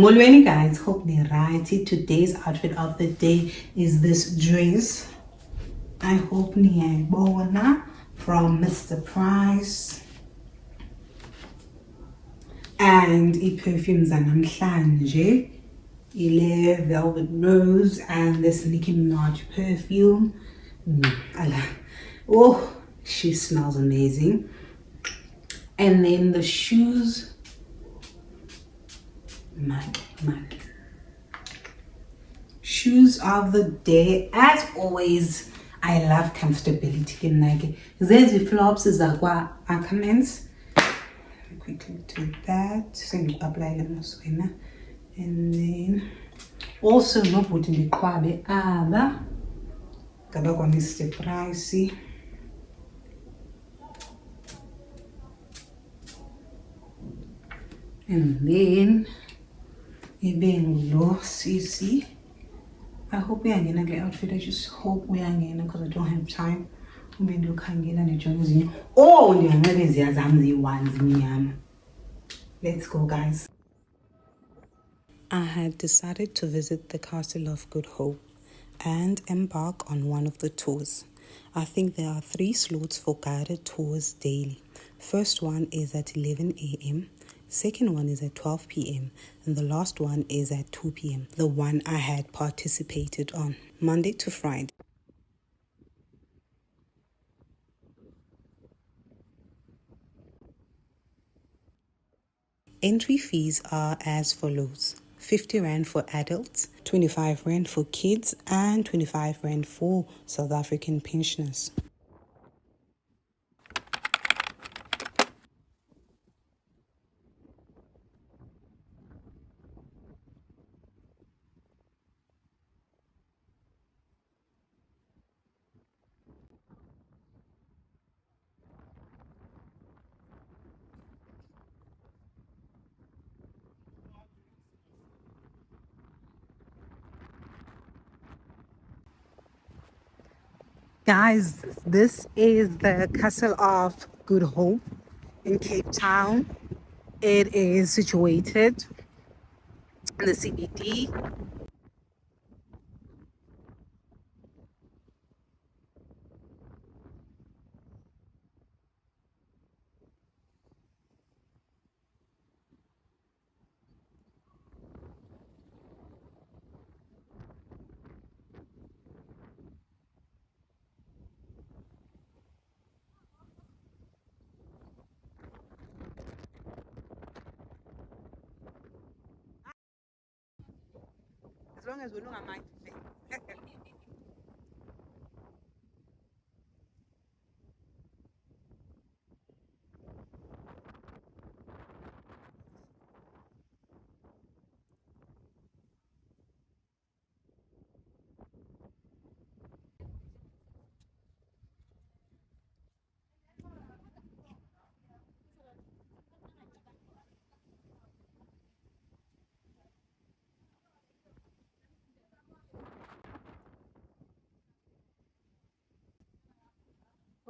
Molweni guys, hope ni right. Today's outfit of the day is this dress. I hope ni ayibona from Mr. Price. And perfumes zanamhlanje, ile velvet rose and this Nicki Minaj perfume. Oh, she smells amazing. And then the shoes. My shoes of the day. As always, I love comfortability. These flops is aqua comments. Quickly do that. Send apply them and then also no put in the kwabe aba. Gaba kwa Mr. Pricey. And then CC. I hope we are getting a great outfit. I just hope we are getting because I don't have time. Let's go, guys. I had decided to visit the Castle of Good Hope and embark on one of the tours. I think there are 3 slots for guided tours daily. First one is at 11 a.m. Second one is at 12 p.m. and the last one is at 2 p.m. The one I had participated on, Monday to Friday. Entry fees are as follows: 50 Rand for adults, 25 Rand for kids, and 25 Rand for South African pensioners. Guys, this is the Castle of Good Hope in Cape Town. It is situated in the CBD. As long as we know our mind.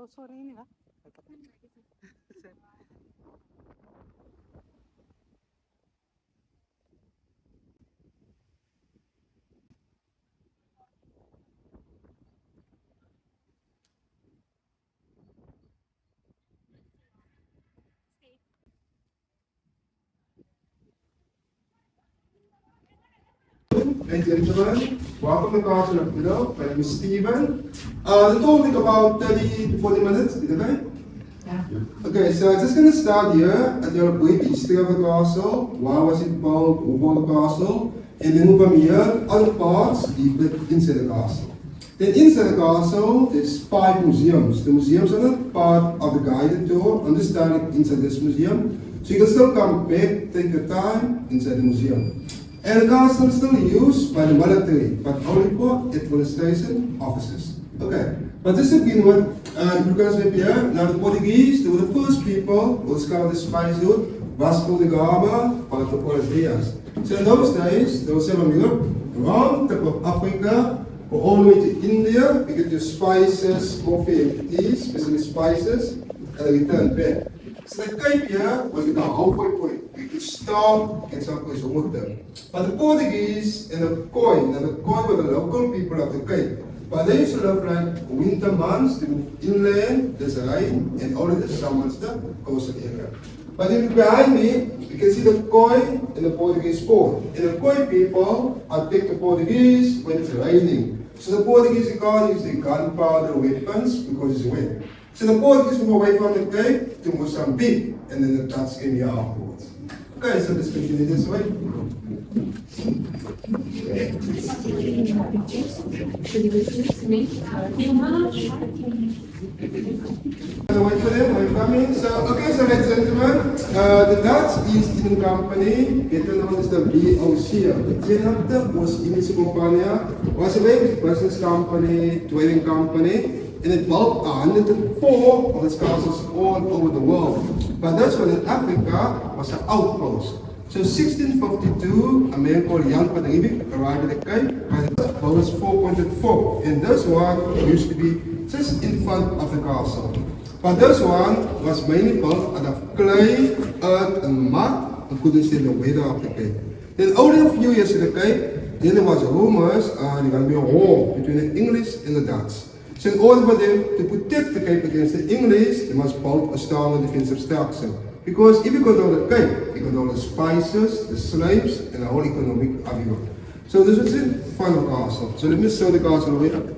Oh, sorry, Ladies and gentlemen, welcome to the Castle of Good Hope. My name is Steven. The tour will take about 30 to 40 minutes, is it okay? Yeah. Okay, so I'm just going to start here at your brief history of the castle. Why was it built over the castle? And then move from here, other parts, deeper inside the castle. Then inside the castle, there's 5 museums. The museums are not part of the guided tour, understanding inside this museum. So you can still come back, take your time inside the museum. And the castle is still used by the military, but only for administration officers. Okay, but just to begin with, because we're here, now the Portuguese, they were the first people who discovered the spice route, Vasco da Gama, or the Portuguese. So in those days, they were sailing Europe, around the tip of Africa, go all the way to India, you get your spices, coffee and tea, especially spices, and they return back. So the Cape here was like a halfway point. You could start and start with water. But the Portuguese and the Khoi, now the Khoi were the local people of the Cape. But they used to live like winter months, they move inland, there's rain, and all of this summers the coastal area. But if behind me, you can see the Khoi and the Portuguese fort. And the Khoi people attack the Portuguese when it's raining. So the Portuguese can't use their gunpowder weapons because it's wet. So the Portuguese move away from the Cape to Mozambique, and then the Dutch came here afterwards. Okay, so let's continue this way. Wait for them, we're coming. So, okay, so ladies and gentlemen, the Dutch East Indian Company, better known as the VOC, the Verenigde Oost-Indische Compagnie, was a very big business company, trading company, and it built 104 of its castles all over the world. But this one in Africa was an outpost. So 1652, a man called Jan van Riebeeck arrived at the Cape and it was 4.4. And this one used to be just in front of the castle. But this one was mainly built out of clay, earth and mud and couldn't stand the weather of the Cape. Then only a few years in the Cape, then there was rumors there was going to be a war between the English and the Dutch. So in order for them to protect the Cape against the English, they must build a stronger defensive structure. Because if you control the Cape, you control the spices, the slaves, and the whole economic argument. So this was in front of the castle. So let me show the castle over here.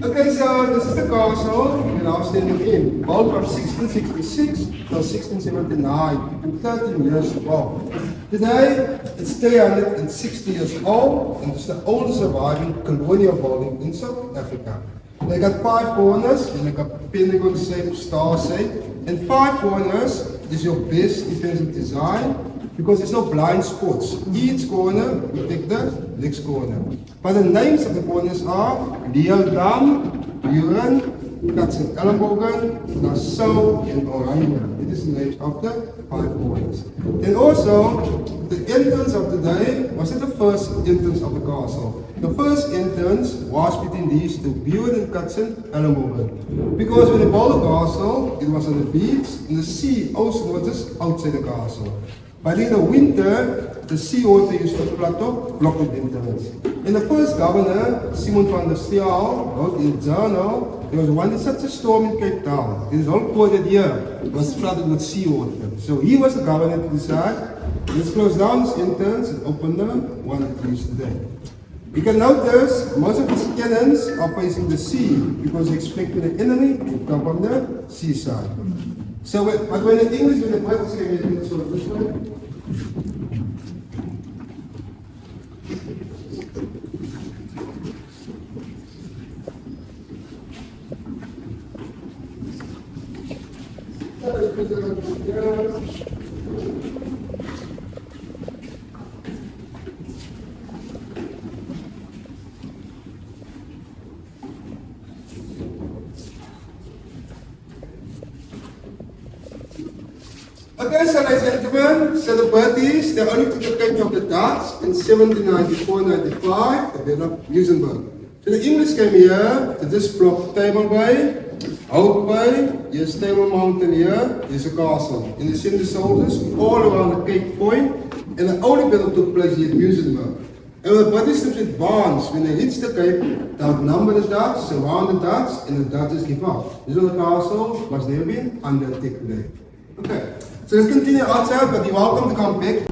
Okay, so this is the castle we're now standing in. Built from 1666 till 1679, 13 years old. Today, it's 360 years old, and it's the oldest surviving colonial building in South Africa. They got 5 corners, and they got pentagon shape, star shape, and 5 corners is your best defensive design because there's no blind spots. Each corner will take the next corner. But the names of the corners are Leerdam, Buuren, Katzenellenbogen, Nassau and Oranje. It is the names of the 5 corners. And also, the entrance of today wasn't the first entrance of the castle. The first entrance was between these two, Buuren and Katzenellenbogen. Because when they built the castle, it was on the beach, and the sea also was just outside the castle. But in the winter, the seawater used to flood up, block the entrance. And the first governor, Simon van der Staal, wrote in a journal, there was one such a storm in Cape Town. His whole quarter year was flooded with seawater. So he was the governor to decide, let's close down this entrance and open the one that we use today. You can notice most of these cannons are facing the sea because they expect the enemy to come from the seaside. So, but when the English, when the British came in, so this way. Okay, so ladies and gentlemen, so the British, they only took the Cape from the Dutch in 1794-95, they developed Luxembourg. So the English came here to this block, Table Bay, Hope Bay, here's Table Mountain here, here's a castle. And they sent the soldiers all around the Cape Point, and the only battle took place here in Luxembourg. And the British troops advanced, when they reached the Cape, they outnumbered the Dutch, surrounded the Dutch, and the Dutch just gave up. This was the castle, must never been under attack today. Okay. So let's continue outside, but you're welcome to come back.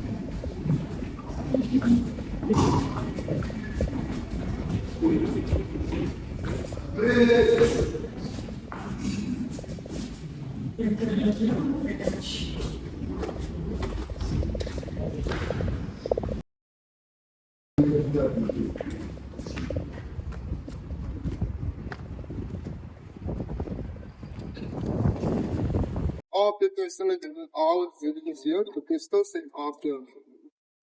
After Testament and all everything's here, but they still say after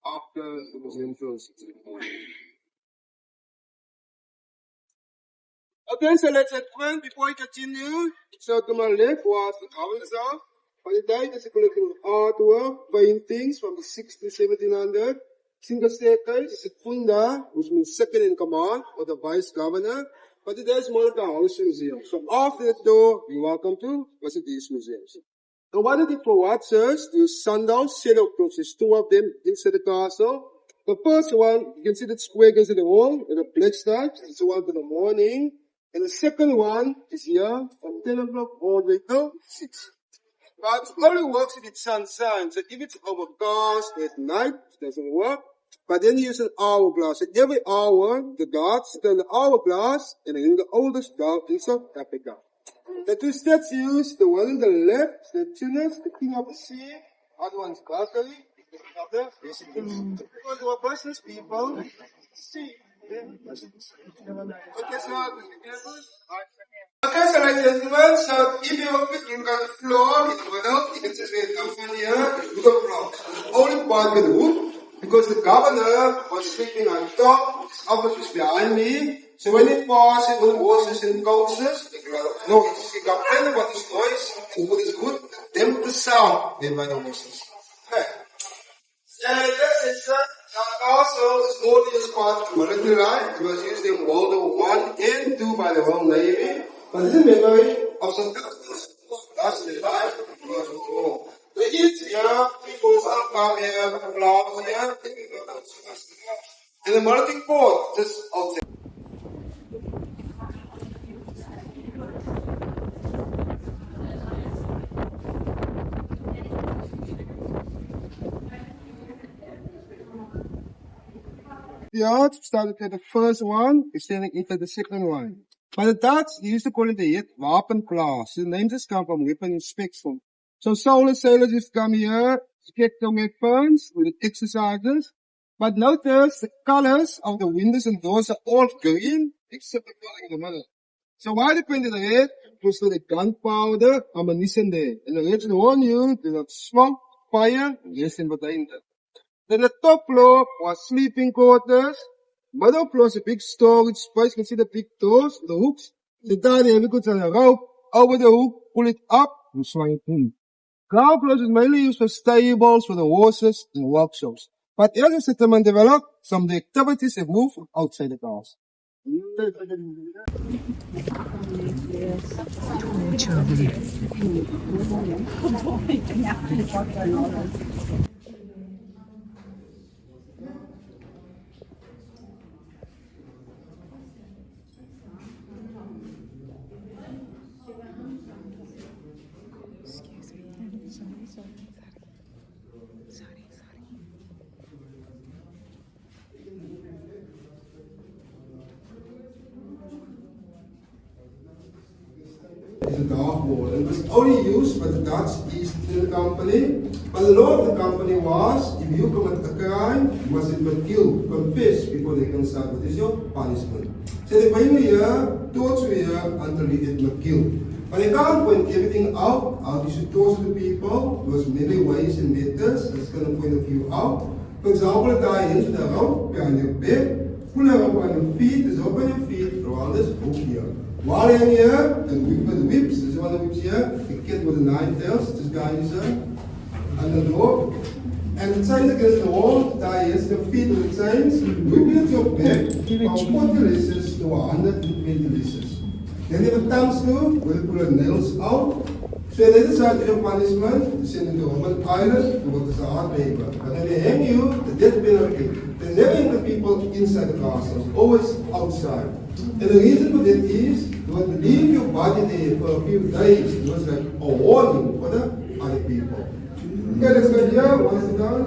it was influenced. Okay, so let's gentlemen, before I continue, so to my left was the governor's house. By the day, there's a collection of artwork, paintings from the 16th, 1700. Single staircase is a funda, which means second in command, or the vice governor. But there's more than House Museum. So after that door, you're welcome to visit these museums. So what did it for what, sirs? There's sandals, sailor clothes. There's two of them inside the castle. The first one, you can see that square against the wall, with a black stripes. It's the one in the morning. And the second one is here, from 10 o'clock all the way till 6. But it only works if it's sunshine. So if it's overcast at night, it doesn't work. But then you use an hourglass. At every hour, the guards turn the hourglass, and they do the oldest dog in South Africa. The two statues, the one on the left, the Tunis, the king of the sea, other one's Valkyrie, the other is because they were business people. See. Okay, so ladies and gentlemen, so if you look at the floor in the middle, you can just wait down here, look at the floor. Only part with the roof, because the governor was sleeping on top, his office was behind me. So when he passes with horses and coaches, no, he got plenty of this noise, and what is good, them the sound made by the horses. Okay. And this is also is only as part of the military life. It was used in World War I and II by the Royal Navy. But this is memory of some customers. That's the life of the war. The East here, people come here, flowers here, and the military port just outside. The art started with the first one, extending into the second one. By the Dutch, they used to call it the head wapenplaats. The names just come from weapon inspection. So solar sailors used to come here, inspect their weapons with exercises. But notice the colors of the windows and doors are all green, except the building in the middle. So why they painted red? Because the gunpowder, ammunition there. And the reds warn you, do not smoke, fire, and less than what they ended. Then the top floor was sleeping quarters. Middle floor is a big storage space. You can see the big doors, the hooks. So there they have a rope over the hook, pull it up, and swing it in. Ground floor is mainly used for stables for the horses and workshops. But as the settlement developed, some of the activities have moved outside the house. The dark wall. It was only used by the Dutch East India Company, but the law of the company was, if you commit a crime, you must either kill, confess before they can start. What is your punishment? So they bring you here, torture you here until you get killed. But they can't point everything out, how you should torture the people. There's many ways and methods that's going to point a few out. For example, a guy ends with a rope behind your bed, pull a rope on your feet, there's a rope on your feet, around this hook here. While you're here, the whip with the whips, there's one of the whips here, the kid with the 9 tails, this guy is here, and the door. And the chains against the wall, tie his feet with the chains, whip it at your back from 40 leases to 120 leases. Then you have a thumb screw, where you pull the nails out. So they decide your punishment to send you to Robben Island to what is a hard labor. But when they hang you, the death penalty, they never hang the people inside the castle, always outside. And the reason for that is, you want to leave your body there for a few days. It was like a warning for the other people. Okay, let's go here. What is it done?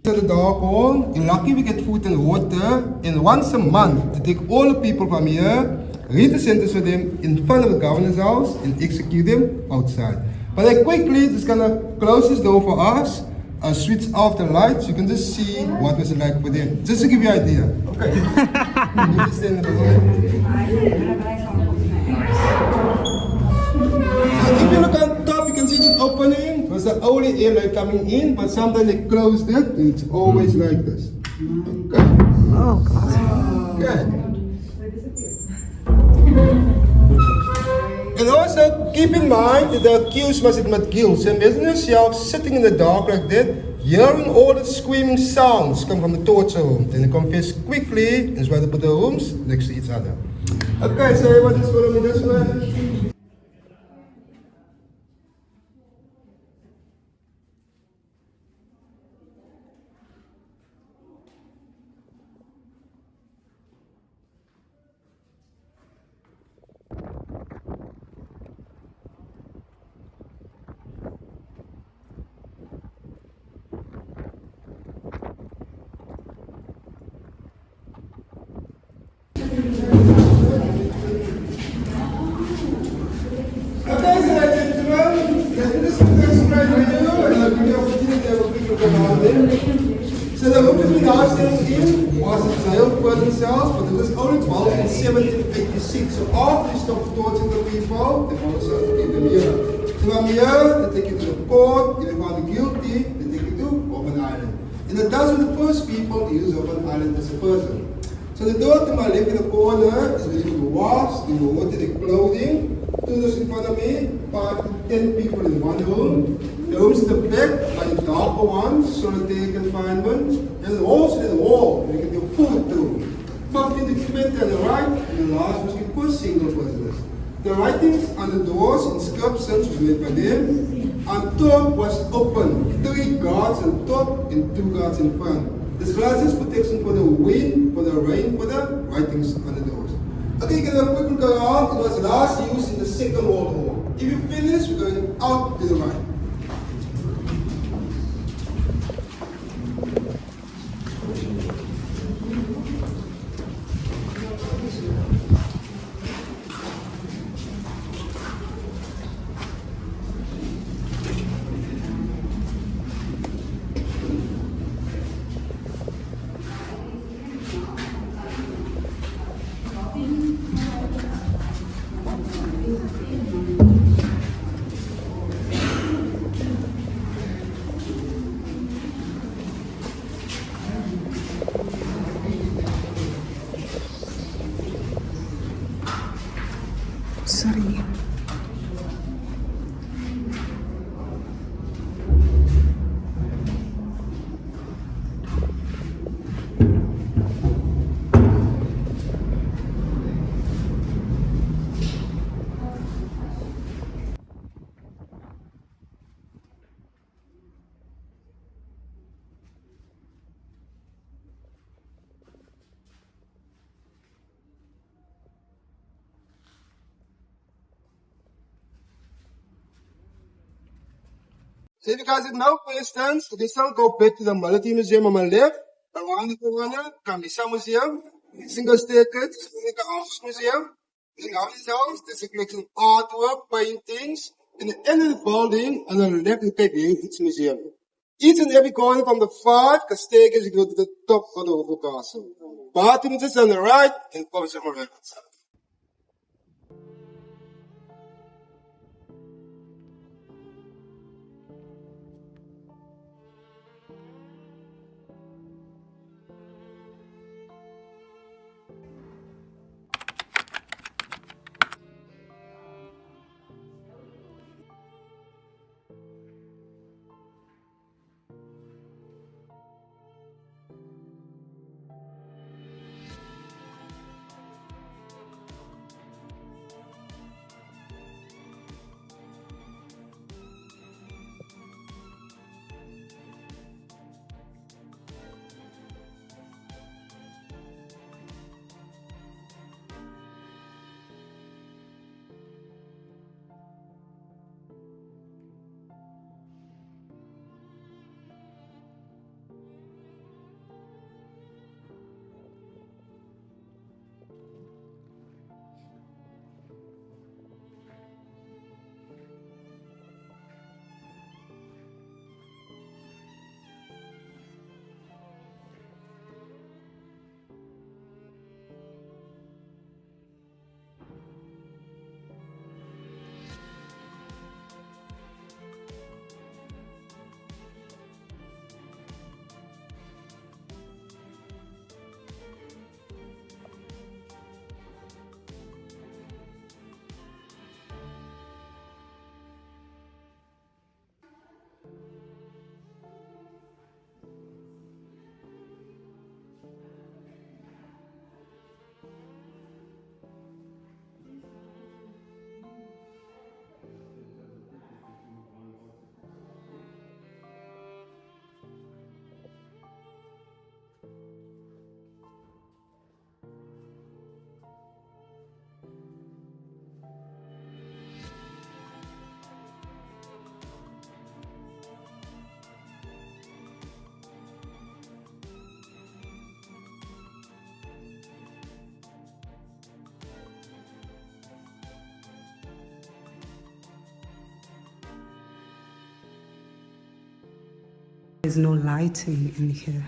To the dark hall, in lucky we get food and water, and once a month to take all the people from here, read the sentence for them in front of the governor's house and execute them outside. But I quickly just gonna close this door for us. switch off the lights, you can just see what was it like within. Just to give you an idea. Okay. You can stand in the So if you look on top, you can see this opening. It was the only airlight coming in, but sometimes they closed it, and it's always like this. Okay. Oh, God. Okay. And also keep in mind that the accused must admit guilt. So imagine yourself sitting in the dark like that, hearing all the screaming sounds come from the torture room. Then you confess quickly and try to put the rooms next to each other. Okay, so everyone just follow me this way. Okay, so ladies and gentlemen, let me just describe to you and I'll give you an opportunity to have a quick look around there. So the room that we now standing in was a jail prison cells, but it was only built in 1786. So after they stopped torturing the people, they also keep them here. So from here, they take you to the court, if they found guilty, they take you to Robben Island. And that was the first people to use Robben Island as a prison. So the door to my left in the corner is where you can wash, you know, water their clothing. Two doors in front of me, 5 to 10 people in one room. The rooms in the back are the darker ones, solitary confinement. There's also in the wall where you can do food too. 15 to 20 on the right, and the last was for single prisoners. The writings on the doors, inscriptions were made by them. On top was open, 3 guards on top and 2 guards in front. This glass is protection for the wind, for the rain, for the writings on the doors. Okay, you can have a quick look around. It was last used in the Second World War. If you finish, we're going out to the right. Sorry. So if you guys didn't know, for instance, if you still go back to the Military Museum on my left, around the corner, can be some museum, single staircase, like an arts museum. In our house, there's a collection of artwork, paintings, and the end of the building, and on the left, you take the Heritage Museum. Each and every corner from the 5 staircases, you go to the top of the whole castle. Bathrooms is on the right, and pubs on the left. There's no lighting in here.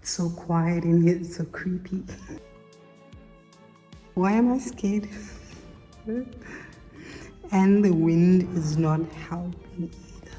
It's so quiet in here, it's so creepy. Why am I scared? And the wind is not helping either.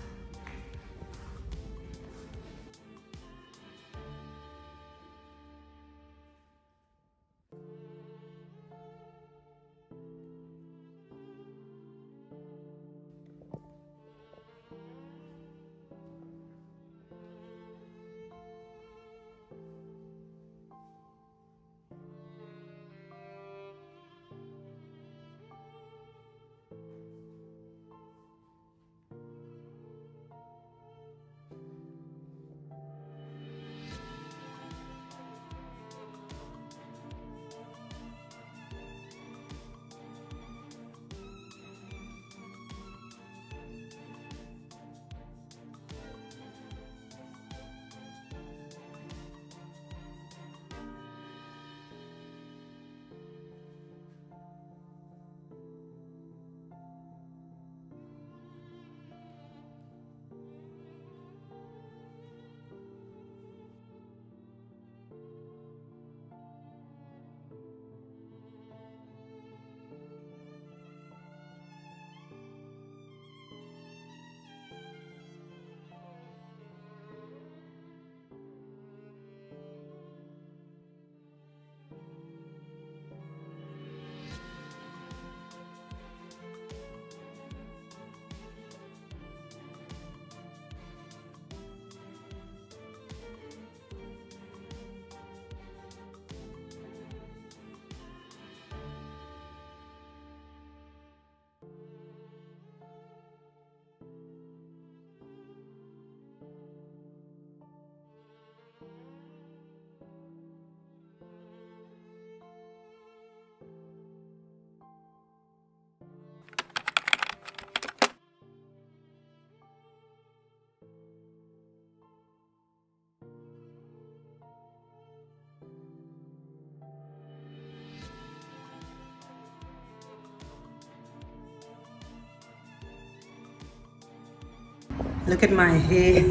Look at my hair.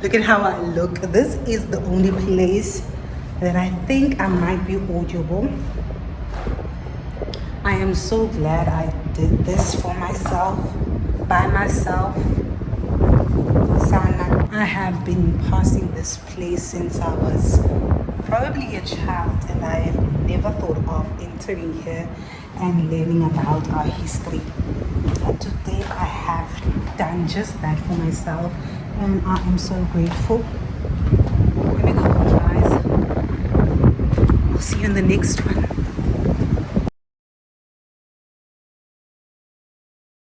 Look at how I look. This is the only place that I think I might be audible. I am so glad I did this for myself, by myself. Sana, I have been passing this place since I was probably a child, and I have never thought of entering here and learning about our history. And today I have done just that for myself, and I am so grateful. Let me go home, guys. I'll see you in the next one.